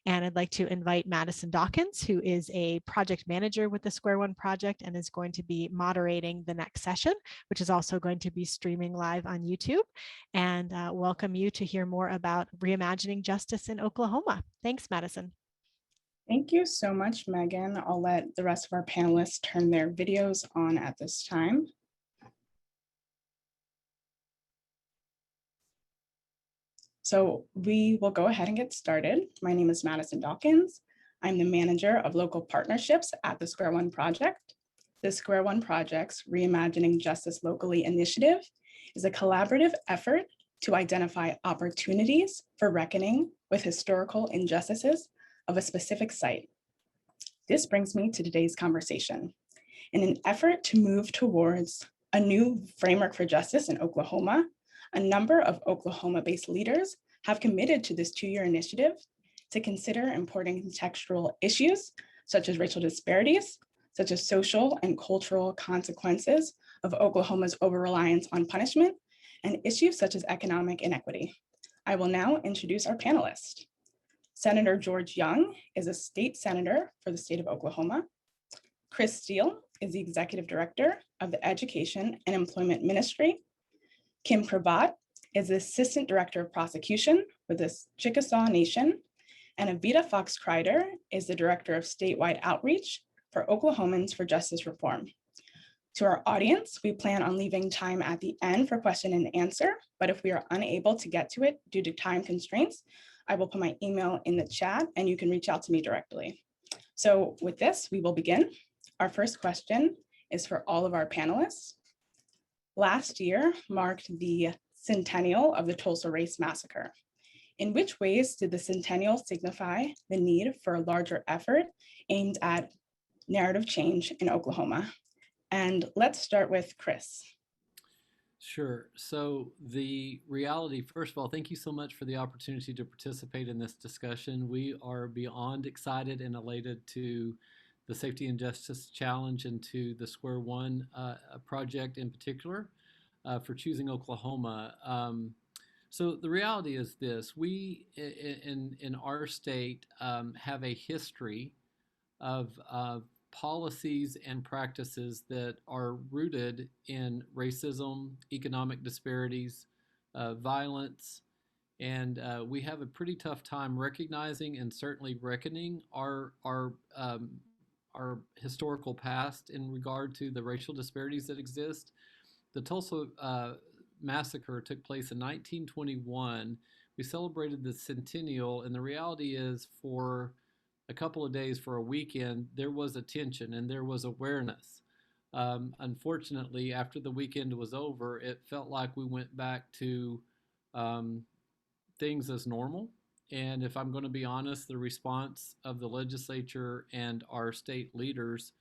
And I'd like to invite Madison Dawson, who is a project manager with the Square One Project and is going to be moderating the next session, which is also going to be streaming live on YouTube. And welcome you to hear more about reimagining justice in Oklahoma. Thanks, Madison. Thank you so much, Megan. I'll let the rest of our panelists turn their videos on at this time. So we will go ahead and get started. My name is Madison Dawkins. I'm the manager of local partnerships at the Square One Project. The Square One Project's Reimagining Justice Locally initiative is a collaborative effort to identify opportunities for reckoning with historical injustices of a specific site. This brings me to today's conversation. In an effort to move towards a new framework for justice in Oklahoma, a number of Oklahoma-based leaders have committed to this 2-year initiative to consider important contextual issues such as racial disparities, such as social and cultural consequences of Oklahoma's overreliance on punishment, and issues such as economic inequity. I will now introduce our panelists. Senator George Young is a state senator for the state of Oklahoma. Chris Steele is the executive director of the Education and Employment Ministry. Kim Pravat is the assistant director of prosecution for the Chickasaw Nation. And Avita Fox-Kreider is the director of statewide outreach for Oklahomans for Justice Reform. To our audience, we plan on leaving time at the end for question and answer, but if we are unable to get to it due to time constraints, I will put my email in the chat and you can reach out to me directly. So with this, we will begin. Our first question is for all of our panelists. Last year marked the centennial of the Tulsa Race Massacre. In which ways did the centennial signify the need for a larger effort aimed at narrative change in Oklahoma? And let's start with Chris. Sure. So the reality, first of all, thank you so much for the opportunity to participate in this discussion. We are beyond excited and elated to the Safety and Justice Challenge and to the Square One project in particular for choosing Oklahoma. So the reality is this: we in our state have a history of policies and practices that are rooted in racism, economic disparities, violence, and we have a pretty tough time recognizing and certainly reckoning our historical past in regard to the racial disparities that exist. The Tulsa Massacre took place in 1921. We celebrated the centennial, and the reality is, for a couple of days, for a weekend, there was attention and there was awareness. Unfortunately, after the weekend was over, it felt like we went back to things as normal. And if I'm going to be honest, the response of the legislature and our state leaders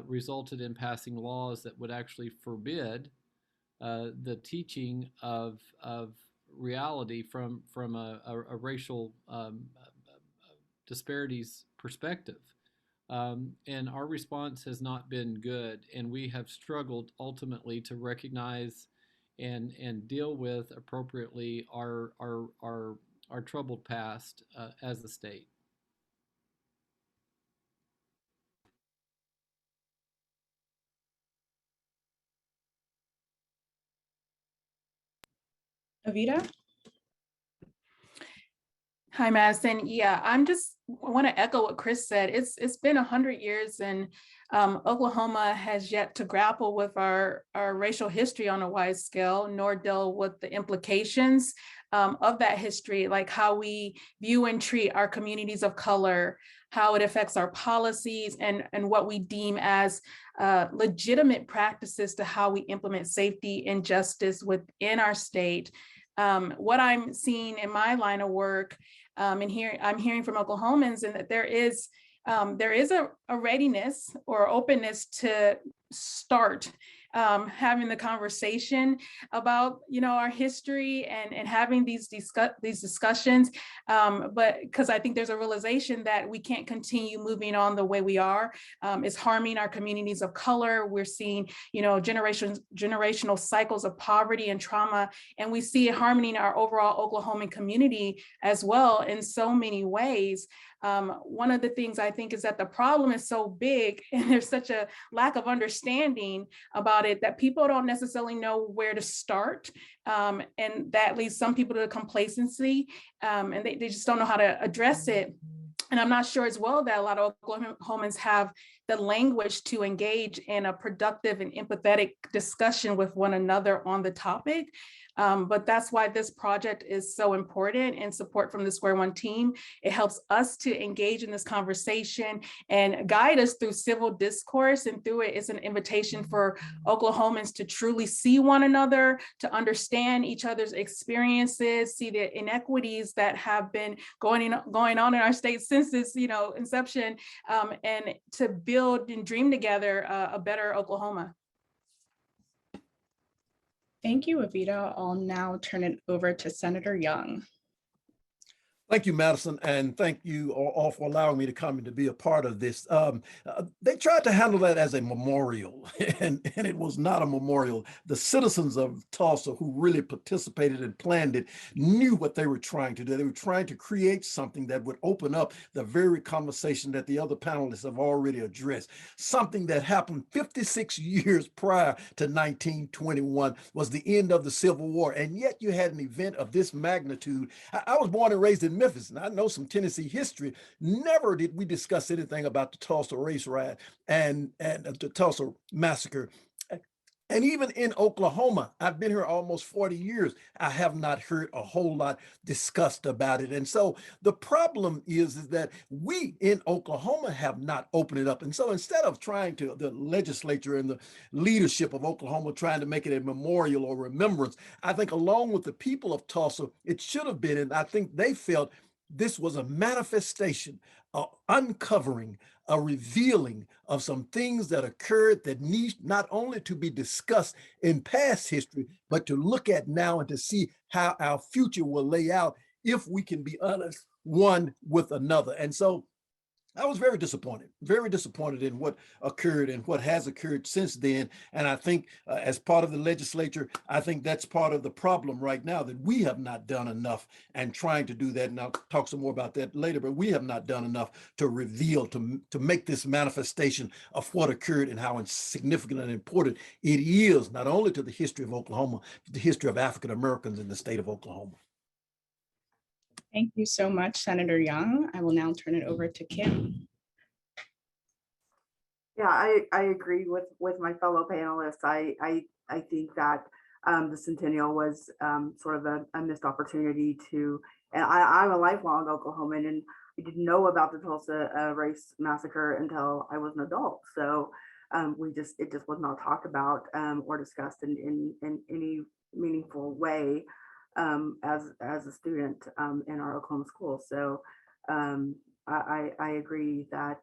resulted in passing laws that would actually forbid the teaching of reality from a racial disparities perspective. And our response has not been good, and we have struggled ultimately to recognize and deal with appropriately our troubled past as a state. Avita? Hi, Madison. Yeah, I want to echo what Chris said. It's been 100 years, and Oklahoma has yet to grapple with our racial history on a wide scale, nor deal with the implications of that history, like how we view and treat our communities of color, how it affects our policies, and what we deem as legitimate practices to how we implement safety and justice within our state. What I'm seeing in my line of work, and here I'm hearing from Oklahomans, and that there is a readiness or openness to start having the conversation about, our history and having these discussions. But because I think there's a realization that we can't continue moving on the way we are. It's harming our communities of color. We're seeing, generational cycles of poverty and trauma, and we see it harming our overall Oklahoman community as well in so many ways. One of the things I think is that the problem is so big and there's such a lack of understanding about it that people don't necessarily know where to start. And that leads some people to complacency, and they just don't know how to address it. And I'm not sure as well that a lot of Oklahomans have the language to engage in a productive and empathetic discussion with one another on the topic. But that's why this project is so important, and support from the Square One team. It helps us to engage in this conversation and guide us through civil discourse, and through it, it's an invitation for Oklahomans to truly see one another, to understand each other's experiences, see the inequities that have been going on in our state since its inception, and to build and dream together a better Oklahoma. Thank you, Evita. I'll now turn it over to Senator Young. Thank you, Madison, and thank you all for allowing me to come and to be a part of this. They tried to handle that as a memorial, and it was not a memorial. The citizens of Tulsa who really participated and planned it knew what they were trying to do. They were trying to create something that would open up the very conversation that the other panelists have already addressed. Something that happened 56 years prior to 1921 was the end of the Civil War, and yet you had an event of this magnitude. I was born and raised in Memphis, and I know some Tennessee history. Never did we discuss anything about the Tulsa Race Riot and the Tulsa Massacre. And even in Oklahoma, I've been here almost 40 years. I have not heard a whole lot discussed about it. And so the problem is that we in Oklahoma have not opened it up. And so instead of trying to, the legislature and the leadership of Oklahoma trying to make it a memorial or remembrance, I think along with the people of Tulsa, it should have been, and I think they felt this was a manifestation, uncovering, a revealing of some things that occurred that need not only to be discussed in past history, but to look at now and to see how our future will lay out if we can be honest one with another. And so I was very disappointed in what occurred and what has occurred since then. And I think as part of the legislature, I think that's part of the problem right now, that we have not done enough and trying to do that. And I'll talk some more about that later, but we have not done enough to reveal, to make this manifestation of what occurred and how significant and important it is, not only to the history of Oklahoma, but the history of African Americans in the state of Oklahoma. Thank you so much, Senator Young. I will now turn it over to Kim. Yeah, I agree with my fellow panelists. I think that the centennial was sort of a missed opportunity to, and I'm a lifelong Oklahoman, and I didn't know about the Tulsa Race Massacre until I was an adult. So it just was not talked about or discussed in any meaningful way as a student in our Oklahoma schools. So I agree that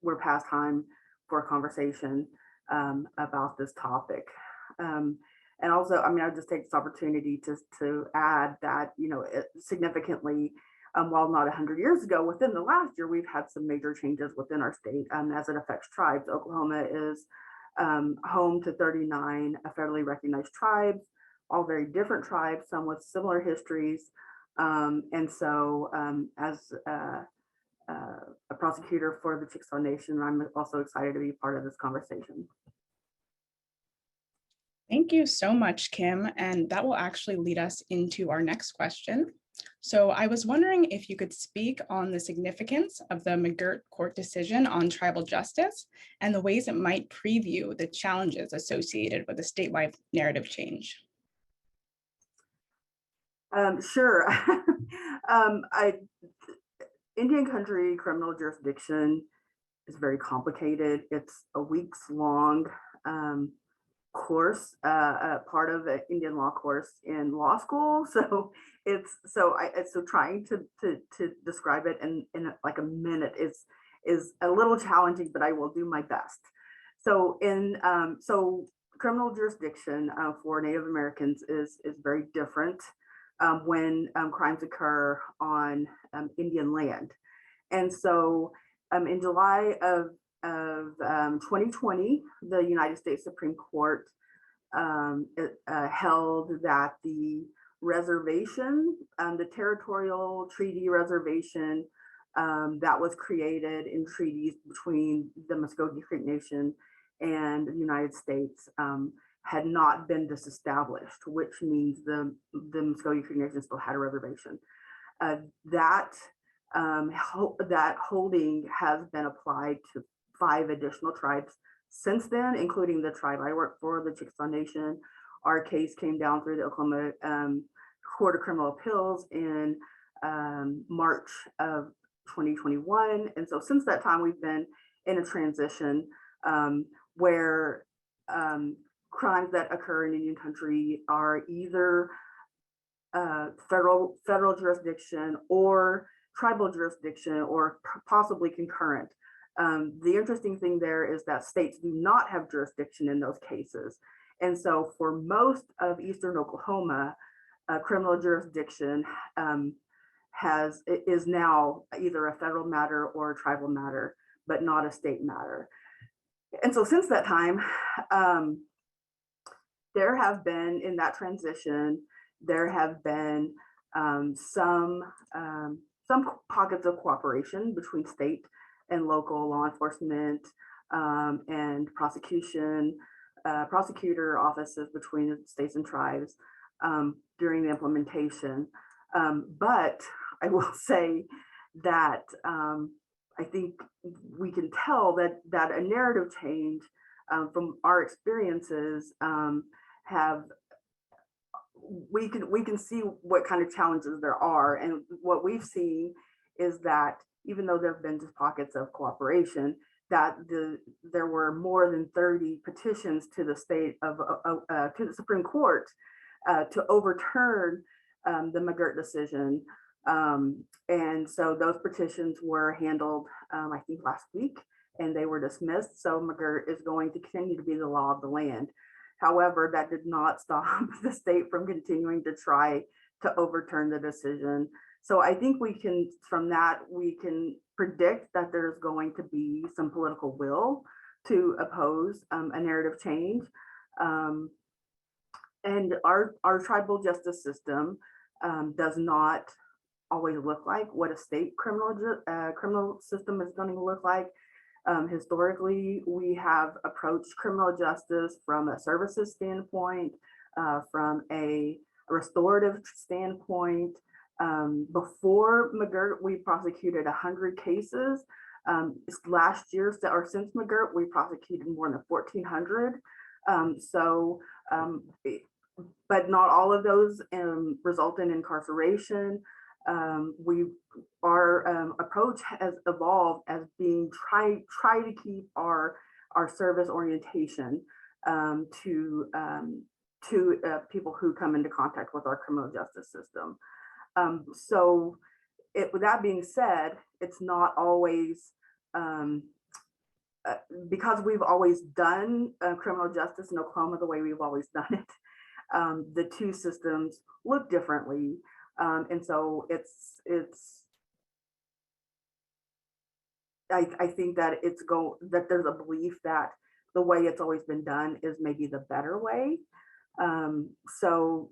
we're past time for a conversation about this topic. And also, I'll just take this opportunity to add that, significantly, while not 100 years ago, within the last year, we've had some major changes within our state as it affects tribes. Oklahoma is home to 39 federally recognized tribes, all very different tribes, some with similar histories. And so as a prosecutor for the Chickasaw Nation, I'm also excited to be part of this conversation. Thank you so much, Kim. And that will actually lead us into our next question. So I was wondering if you could speak on the significance of the McGirt Court decision on tribal justice and the ways it might preview the challenges associated with a statewide narrative change. Sure. Indian country criminal jurisdiction is very complicated. It's a weeks-long course, part of the Indian law course in law school. So trying to describe it in like a minute is a little challenging, but I will do my best. So so criminal jurisdiction for Native Americans is very different when crimes occur on Indian land. And so in July of 2020, the United States Supreme Court held that the reservation, the territorial treaty reservation that was created in treaties between the Muskogee Creek Nation and the United States had not been disestablished, which means the Muskogee Creek Nation still had a reservation. That holding has been applied to 5 additional tribes since then, including the tribe I work for, the Chickasaw Nation. Our case came down through the Oklahoma Court of Criminal Appeals in March of 2021. And so since that time, we've been in a transition where crimes that occur in Indian country are either federal jurisdiction or tribal jurisdiction, or possibly concurrent. The interesting thing there is that states do not have jurisdiction in those cases. And so for most of Eastern Oklahoma, criminal jurisdiction is now either a federal matter or a tribal matter, but not a state matter. And so since that time, there have been, in that transition, there have been some pockets of cooperation between state and local law enforcement and prosecutor offices between states and tribes during the implementation. But I will say that I think we can tell that a narrative change from our experiences we can see what kind of challenges there are. And what we've seen is that even though there have been just pockets of cooperation, that there were more than 30 petitions to the to the Supreme Court to overturn the McGirt decision. And so those petitions were handled, I think last week, and they were dismissed. So McGirt is going to continue to be the law of the land. However, that did not stop the state from continuing to try to overturn the decision. So I think from that, we can predict that there's going to be some political will to oppose a narrative change. And our tribal justice system does not always look like what a state criminal system is going to look like. Historically, we have approached criminal justice from a services standpoint, from a restorative standpoint. Before McGirt, we prosecuted 100 cases. Last year, or since McGirt, we prosecuted more than 1,400. But not all of those result in incarceration. Our approach has evolved as being try to keep our service orientation to people who come into contact with our criminal justice system. So with that being said, it's not always, because we've always done criminal justice in Oklahoma the way we've always done it, the two systems look differently. And so I think that that there's a belief that the way it's always been done is maybe the better way. So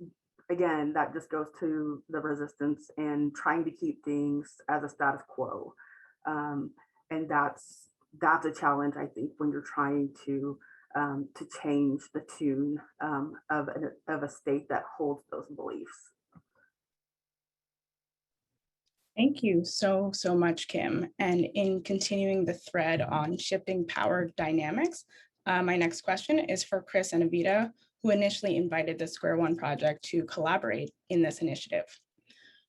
again, that just goes to the resistance and trying to keep things as a status quo. And that's a challenge, I think, when you're trying to change the tune of a state that holds those beliefs. Thank you so much, Kim. And in continuing the thread on shifting power dynamics, my next question is for Chris and Avita, who initially invited the Square One Project to collaborate in this initiative.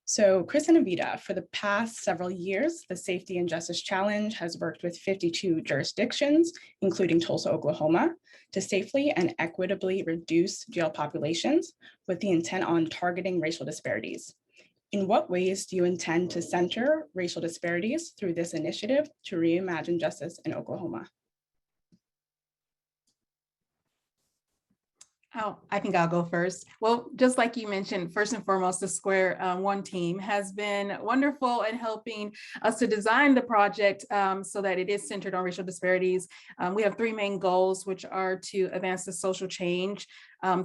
So Chris and Avita, for the past several years, the Safety and Justice Challenge has worked with 52 jurisdictions, including Tulsa, Oklahoma, to safely and equitably reduce jail populations with the intent on targeting racial disparities. In what ways do you intend to center racial disparities through this initiative to reimagine justice in Oklahoma? Oh, I think I'll go first. Well, just like you mentioned, first and foremost, the Square One team has been wonderful in helping us to design the project so that it is centered on racial disparities. We have three main goals, which are to advance the social change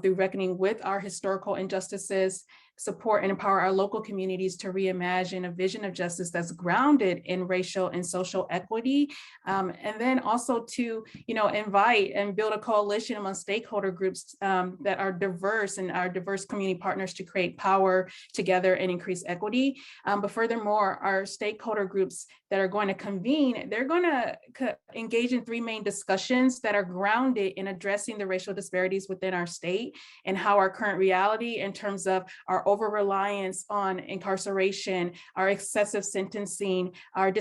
through reckoning with our historical injustices, support and empower our local communities to reimagine a vision of justice that's grounded in racial and social equity, and then also to, invite and build a coalition among stakeholder groups that are diverse and our diverse community partners to create power together and increase equity. But furthermore, our stakeholder groups that are going to convene, they're going to engage in three main discussions that are grounded in addressing the racial disparities within our state and how our current reality in terms of our over-reliance on incarceration, our excessive sentencing, our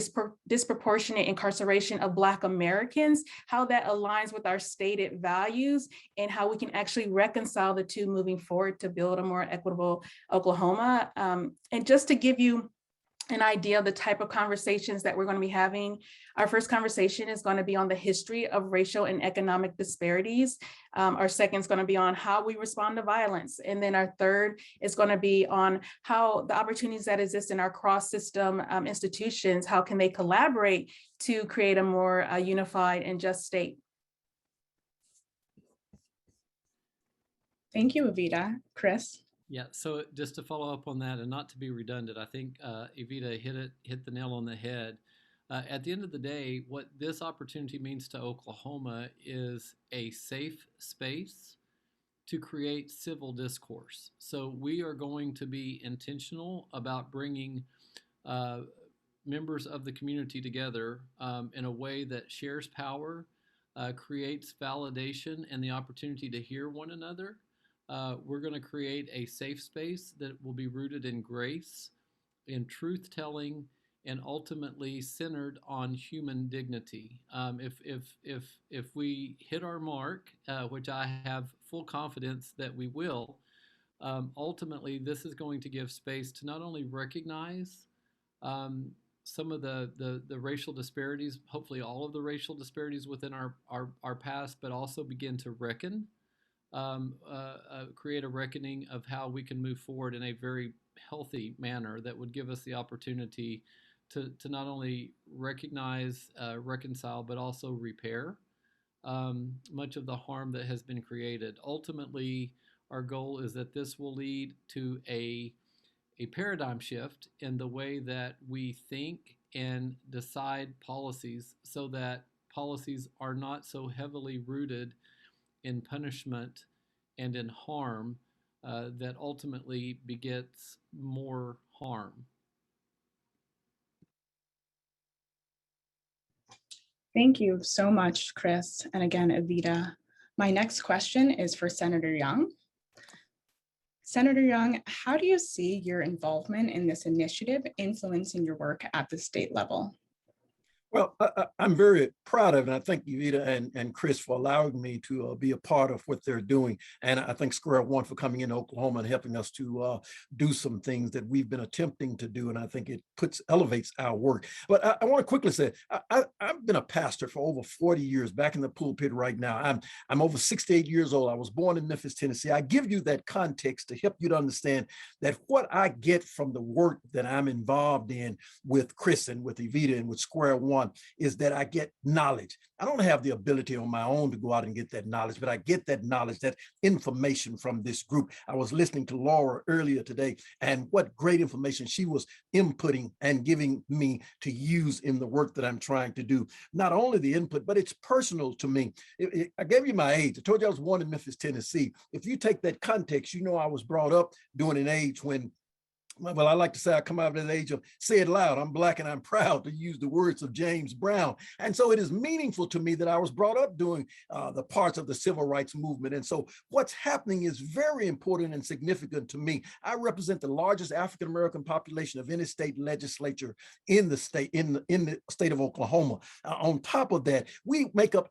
disproportionate incarceration of Black Americans, how that aligns with our stated values and how we can actually reconcile the two moving forward to build a more equitable Oklahoma. And just to give you an idea of the type of conversations that we're going to be having. Our first conversation is going to be on the history of racial and economic disparities. Our second is going to be on how we respond to violence. And then our third is going to be on how the opportunities that exist in our cross-system institutions, how can they collaborate to create a more unified and just state. Thank you, Evita. Chris? Yeah, so just to follow up on that and not to be redundant, I think Evita hit the nail on the head. At the end of the day, what this opportunity means to Oklahoma is a safe space to create civil discourse. So we are going to be intentional about bringing members of the community together in a way that shares power, creates validation and the opportunity to hear one another. We're going to create a safe space that will be rooted in grace, in truth-telling, and ultimately centered on human dignity. If we hit our mark, which I have full confidence that we will, ultimately this is going to give space to not only recognize some of the racial disparities, hopefully all of the racial disparities within our past, but also begin to reckon. Create a reckoning of how we can move forward in a very healthy manner that would give us the opportunity to not only recognize, reconcile, but also repair much of the harm that has been created. Ultimately, our goal is that this will lead to a paradigm shift in the way that we think and decide policies so that policies are not so heavily rooted in punishment and in harm that ultimately begets more harm. Thank you so much, Chris. And again, Evita. My next question is for Senator Young. Senator Young, how do you see your involvement in this initiative influencing your work at the state level? Well, I'm very proud of it. And I thank Evita and Chris for allowing me to be a part of what they're doing. And I thank Square One for coming into Oklahoma and helping us to do some things that we've been attempting to do. And I think it elevates our work. But I want to quickly say, I've been a pastor for over 40 years, back in the pulpit right now. I'm over 68 years old. I was born in Memphis, Tennessee. I give you that context to help you to understand that what I get from the work that I'm involved in with Chris and with Evita and with Square One is that I get knowledge. I don't have the ability on my own to go out and get that knowledge, but I get that knowledge, that information from this group. I was listening to Laura earlier today, and what great information she was inputting and giving me to use in the work that I'm trying to do. Not only the input, but it's personal to me. I gave you my age. I told you I was born in Memphis, Tennessee. If you take that context, you know I was brought up during an age when, well, I like to say I come out of the age of say it loud. I'm Black and I'm proud, to use the words of James Brown. And so it is meaningful to me that I was brought up doing the parts of the civil rights movement. And so what's happening is very important and significant to me. I represent the largest African-American population of any state legislature in the state, in the state of Oklahoma. On top of that, we make up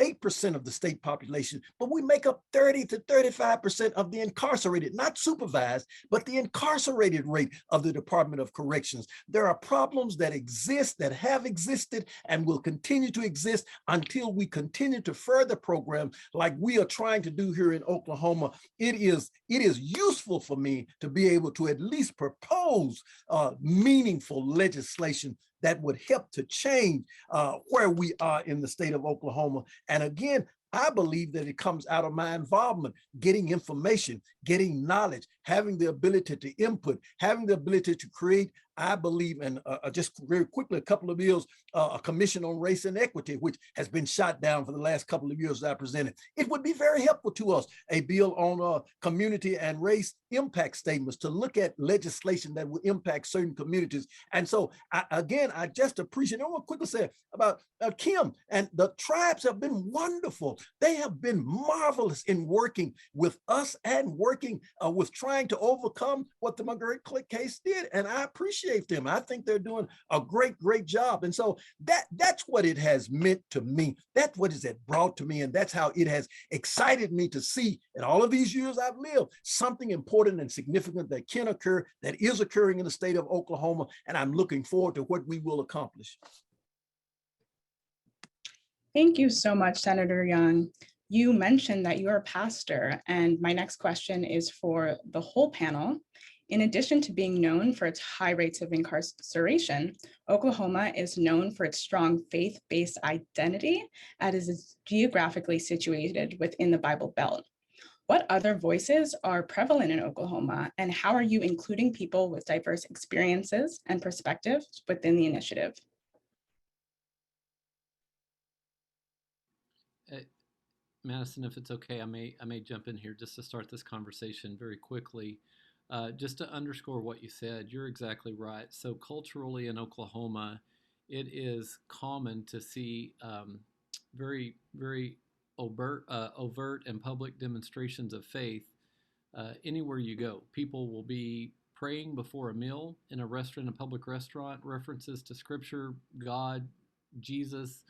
8% of the state population, but we make up 30 to 35% of the incarcerated, not supervised, but the incarcerated rate of the Department of Corrections. There are problems that exist, that have existed, and will continue to exist until we continue to further programs like we are trying to do here in Oklahoma. It is useful for me to be able to at least propose meaningful legislation that would help to change where we are in the state of Oklahoma. And again, I believe that it comes out of my involvement, getting information, getting knowledge, having the ability to input, having the ability to create. I believe, and just very quickly, a couple of bills, a commission on race and equity, which has been shot down for the last couple of years that I presented. It would be very helpful to us, a bill on community and race impact statements to look at legislation that will impact certain communities. And so, I just appreciate, I want to quickly say about Kim, and the tribes have been wonderful. They have been marvelous in working with us and working with trying to overcome what the McGirt case did. And I appreciate them. I think they're doing a great job. And so that's what it has meant to me. That's what it brought to me. And that's how it has excited me to see in all of these years I've lived, something important and significant that can occur, that is occurring in the state of Oklahoma. And I'm looking forward to what we will accomplish. Thank you so much, Senator Young. You mentioned that you're a pastor, and my next question is for the whole panel. In addition to being known for its high rates of incarceration, Oklahoma is known for its strong faith-based identity, as it is geographically situated within the Bible Belt. What other voices are prevalent in Oklahoma, and how are you including people with diverse experiences and perspectives within the initiative? Madison, if it's okay, I may jump in here just to start this conversation very quickly. Just to underscore what you said, you're exactly right. So culturally in Oklahoma, it is common to see very overt and public demonstrations of faith anywhere you go. People will be praying before a meal in a restaurant, a public restaurant. References to Scripture, God, Jesus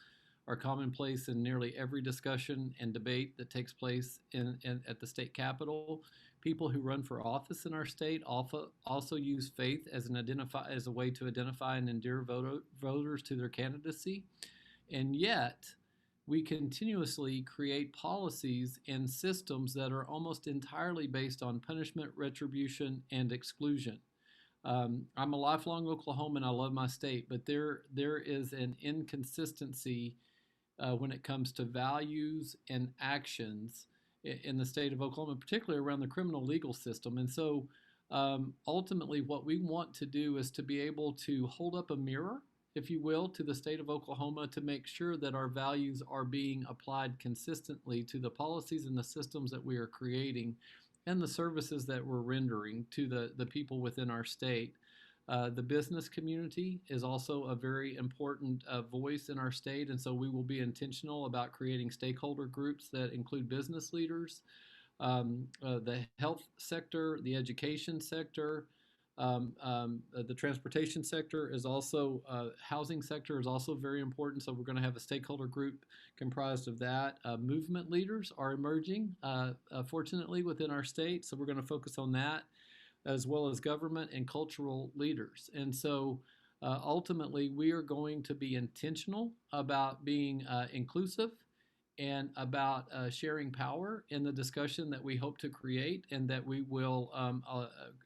are commonplace in nearly every discussion and debate that takes place at the state capitol. People who run for office in our state also use faith as a way to identify and endear voters to their candidacy. And yet, we continuously create policies and systems that are almost entirely based on punishment, retribution, and exclusion. I'm a lifelong Oklahoman. I love my state, but there is an inconsistency when it comes to values and actions in the state of Oklahoma, particularly around the criminal legal system. And so ultimately what we want to do is to be able to hold up a mirror, if you will, to the state of Oklahoma to make sure that our values are being applied consistently to the policies and the systems that we are creating and the services that we're rendering to the people within our state. The business community is also a very important voice in our state, and so we will be intentional about creating stakeholder groups that include business leaders, the health sector, the education sector, the transportation sector is also, housing sector is also very important, so we're going to have a stakeholder group comprised of that. Movement leaders are emerging, fortunately, within our state, so we're going to focus on that, as well as government and cultural leaders. And so ultimately, we are going to be intentional about being inclusive and about sharing power in the discussion that we hope to create, and that we will,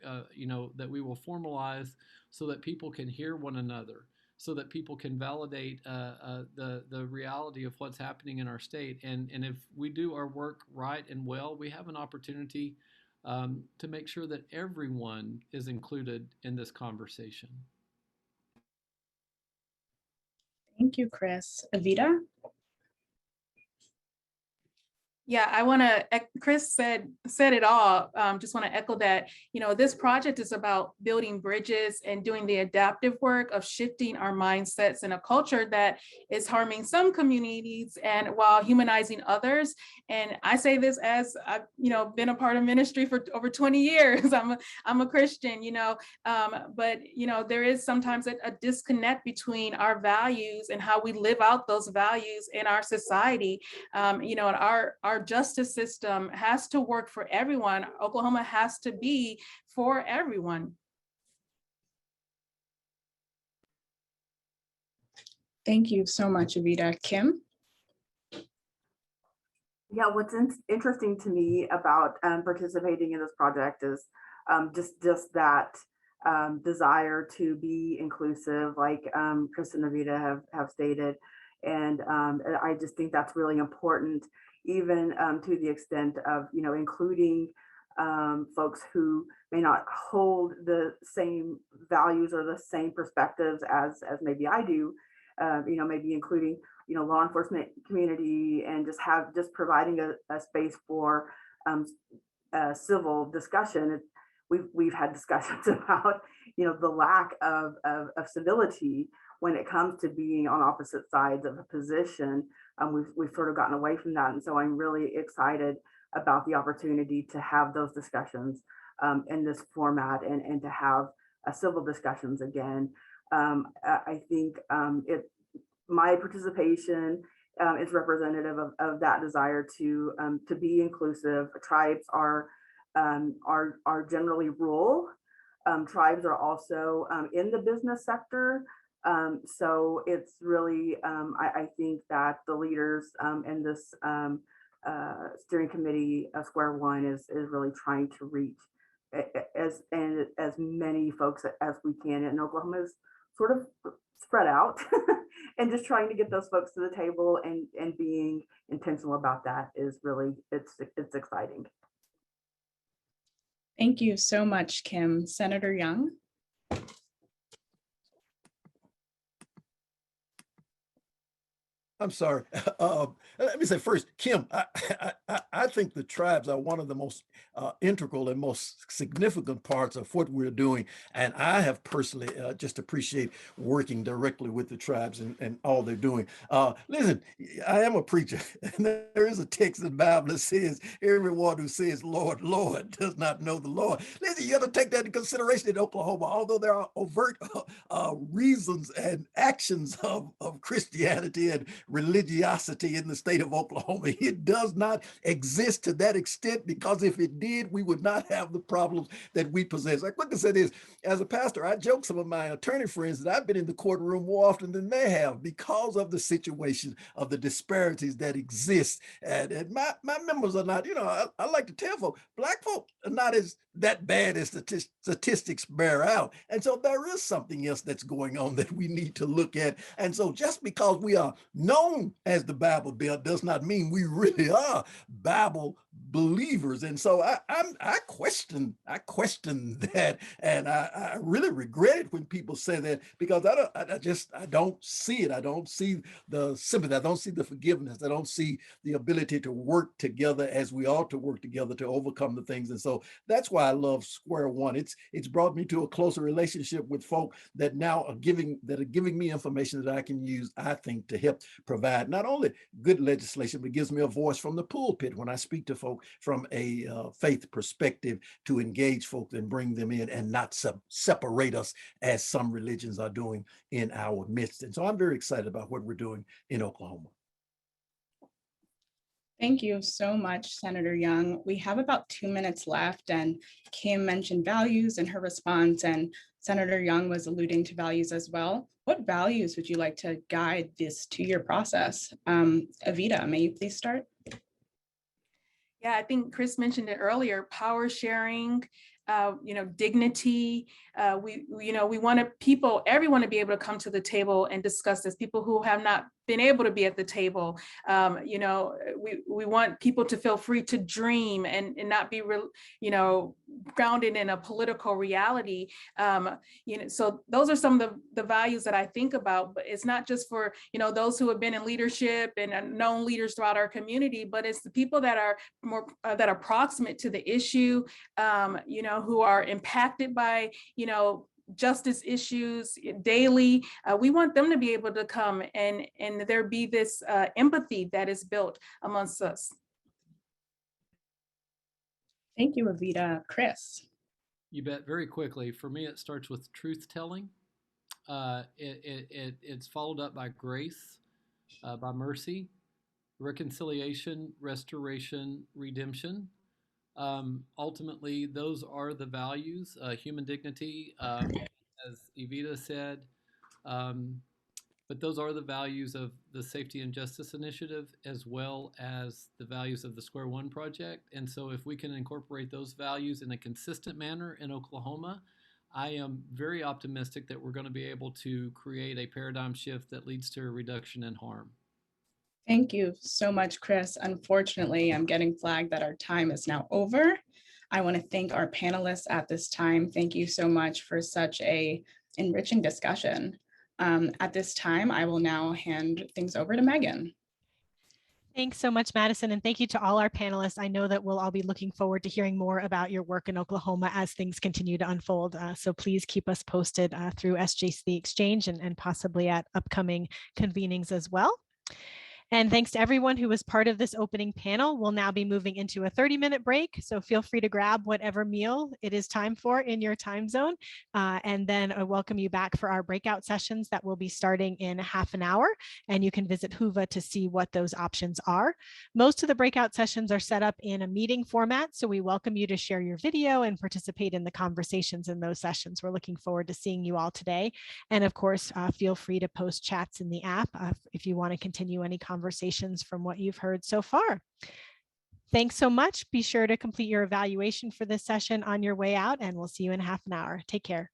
that we will formalize so that people can hear one another, so that people can validate the reality of what's happening in our state. And if we do our work right and well, we have an opportunity to make sure that everyone is included in this conversation. Thank you, Chris. Evita? Yeah, I want to, Chris said it all. Just want to echo that, this project is about building bridges and doing the adaptive work of shifting our mindsets in a culture that is harming some communities and while humanizing others. And I say this as I've, been a part of ministry for over 20 years. I'm a Christian, but, there is sometimes a disconnect between our values and how we live out those values in our society. And our justice system has to work for everyone. Oklahoma has to be for everyone. Thank you so much, Evita. Kim? Yeah, what's interesting to me about participating in this project is just that desire to be inclusive, like Chris and Evita have stated. And I just think that's really important, even to the extent of, including folks who may not hold the same values or the same perspectives as maybe I do, maybe including, law enforcement community, and just providing a space for civil discussion. We've had discussions about, the lack of civility when it comes to being on opposite sides of a position. We've sort of gotten away from that. And so I'm really excited about the opportunity to have those discussions in this format, and to have civil discussions again. I think my participation is representative of that desire to be inclusive. Tribes are generally rural. Tribes are also in the business sector. So it's really, I think that the leaders in this steering committee, Square One, is really trying to reach as many folks as we can. And Oklahoma is sort of spread out and just trying to get those folks to the table, and being intentional about that is really, it's exciting. Thank you so much, Kim. Senator Young? I'm sorry. Let me say first, Kim, I think the tribes are one of the most integral and most significant parts of what we're doing. And I have personally just appreciate working directly with the tribes and all they're doing. Listen, I am a preacher. And there is a text in the Bible that says, everyone who says, Lord, Lord, does not know the Lord. Listen, you got to take that into consideration in Oklahoma. Although there are overt reasons and actions of Christianity and religiosity in the state of Oklahoma, it does not exist to that extent, because if it did, we would not have the problems that we possess. Like Lucas said, is as a pastor, I joke some of my attorney friends that I've been in the courtroom more often than they have, because of the situation of the disparities that exist. And my members are not, I like to tell folks, Black folk are not as that bad as statistics bear out. And so there is something else that's going on that we need to look at. And so just because we are known as the Bible Belt does not mean we really are Bible believers. And so I question that, and I really regret it when people say that, because I don't see it. I don't see the sympathy. I don't see the forgiveness. I don't see the ability to work together as we ought to work together to overcome the things. And so that's why I love Square One. It's brought me to a closer relationship with folk that now are giving me information that I can use, I think, to help provide not only good legislation, but gives me a voice from the pulpit when I speak to folk from a faith perspective, to engage folks and bring them in and not separate us as some religions are doing in our midst. And so I'm very excited about what we're doing in Oklahoma. Thank you so much, Senator Young. We have about 2 minutes left, and Kim mentioned values in her response, and Senator Young was alluding to values as well. What values would you like to guide this 2-year process? Evita, may you please start? Yeah, I think Chris mentioned it earlier, power sharing, dignity. We want everyone to be able to come to the table and discuss this. People who have not been able to be at the table. You know, we want people to feel free to dream and not be, you know, grounded in a political reality. You know, so those are some of the values that I think about, but it's not just for, you know, those who have been in leadership and known leaders throughout our community, but it's the people that are more, that are proximate to the issue, you know, who are impacted by, you know, justice issues daily. We want them to be able to come and there be this empathy that is built amongst us. Thank you, Evita. Chris. You bet. Very quickly, for me, it starts with truth telling. It's followed up by grace, by mercy, reconciliation, restoration, redemption. Ultimately, those are the values, human dignity, as Evita said, but those are the values of the Safety and Justice Initiative, as well as the values of the Square One Project. And so if we can incorporate those values in a consistent manner in Oklahoma, I am very optimistic that we're going to be able to create a paradigm shift that leads to a reduction in harm. Thank you so much, Chris. Unfortunately, I'm getting flagged that our time is now over. I want to thank our panelists at this time. Thank you so much for such a enriching discussion. At this time, I will now hand things over to Megan. Thanks so much, Madison, and thank you to all our panelists. I know that we'll all be looking forward to hearing more about your work in Oklahoma as things continue to unfold. So please keep us posted through SJC Exchange and possibly at upcoming convenings as well. And thanks to everyone who was part of this opening panel. We'll now be moving into a 30-minute break, so feel free to grab whatever meal it is time for in your time zone. And then I welcome you back for our breakout sessions that will be starting in half an hour. And you can visit HUVA to see what those options are. Most of the breakout sessions are set up in a meeting format, so we welcome you to share your video and participate in the conversations in those sessions. We're looking forward to seeing you all today. And of course, feel free to post chats in the app if you want to continue any conversations from what you've heard so far. Thanks so much. Be sure to complete your evaluation for this session on your way out, and we'll see you in half an hour. Take care.